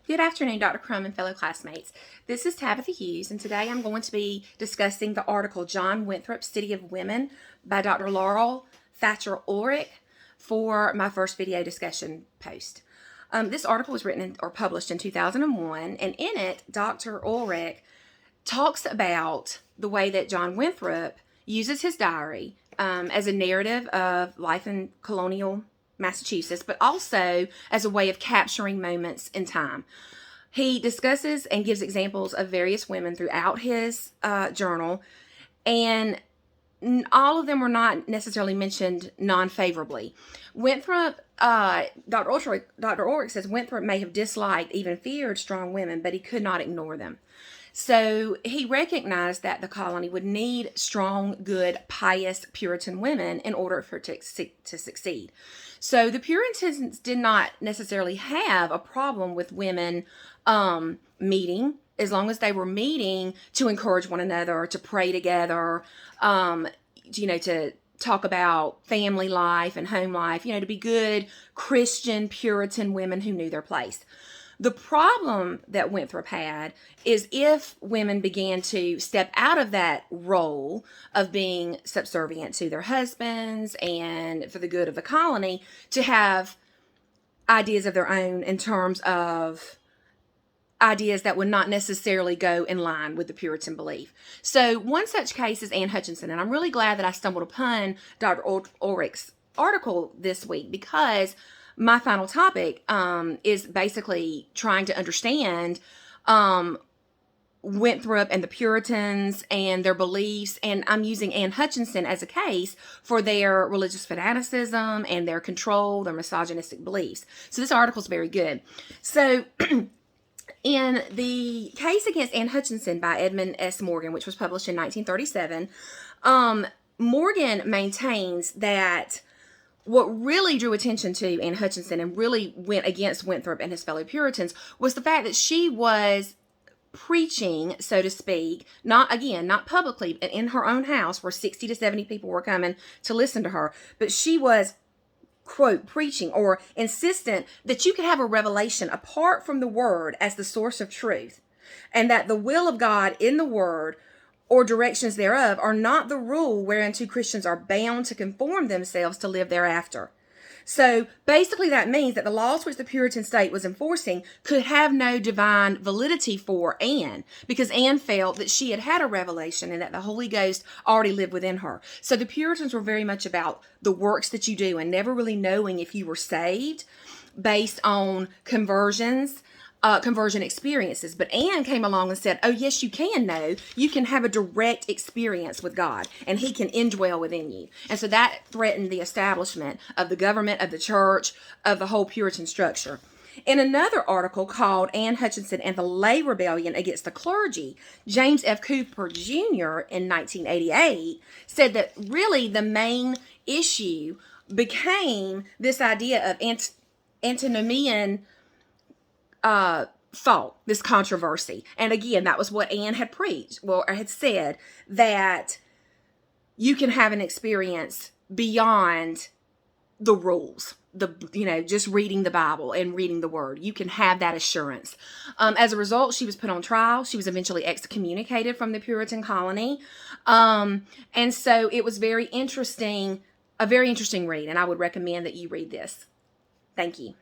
Good afternoon, Dr. Crum and fellow classmates. This is Tabitha Hughes, and today I'm going to be discussing the article John Winthrop, City of Women by Dr. Laurel Thatcher Ulrich for my first video discussion post. This article was written or published in 2001, and in it, Dr. Ulrich talks about the way that John Winthrop uses his diary as a narrative of life in colonial Massachusetts, but also as a way of capturing moments in time. He discusses and gives examples of various women throughout his journal, and all of them were not necessarily mentioned non-favorably. Winthrop, Dr. Ulrich says Winthrop may have disliked, even feared strong women, but he could not ignore them. So he recognized that the colony would need strong, good, pious Puritan women in order for it to succeed. So the Puritans did not necessarily have a problem with women meeting, as long as they were meeting to encourage one another, to pray together, to talk about family life and home life, to be good Christian Puritan women who knew their place. The problem that Winthrop had is if women began to step out of that role of being subservient to their husbands and for the good of the colony, to have ideas of their own in terms of ideas that would not necessarily go in line with the Puritan belief. So one such case is Anne Hutchinson, and I'm really glad that I stumbled upon Dr. Ulrich's article this week, because my final topic is basically trying to understand Winthrop and the Puritans and their beliefs, and I'm using Anne Hutchinson as a case for their religious fanaticism and their control, their misogynistic beliefs. So this article is very good. So in the case against Anne Hutchinson by Edmund S. Morgan, which was published in 1937, Morgan maintains that what really drew attention to Anne Hutchinson and really went against Winthrop and his fellow Puritans was the fact that she was preaching, so to speak, not publicly, but in her own house where 60 to 70 people were coming to listen to her, but she was, quote, preaching or insistent that you could have a revelation apart from the Word as the source of truth, and that the will of God in the Word or directions thereof are not the rule whereunto Christians are bound to conform themselves to live thereafter. So basically that means that the laws which the Puritan state was enforcing could have no divine validity for Anne, because Anne felt that she had had a revelation and that the Holy Ghost already lived within her. So the Puritans were very much about the works that you do and never really knowing if you were saved based on conversion experiences. But Anne came along and said, oh, yes, you can know. You can have a direct experience with God, and He can indwell within you. And so that threatened the establishment of the government, of the church, of the whole Puritan structure. In another article called Anne Hutchinson and the Lay Rebellion Against the Clergy, James F. Cooper Jr. in 1988 said that really the main issue became this idea of antinomian thought, this controversy. And again, that was what Anne had preached, or had said, that you can have an experience beyond the rules, just reading the Bible and reading the Word. You can have that assurance. As a result, she was put on trial. She was eventually excommunicated from the Puritan colony. And so it was a very interesting read, and I would recommend that you read this. Thank you.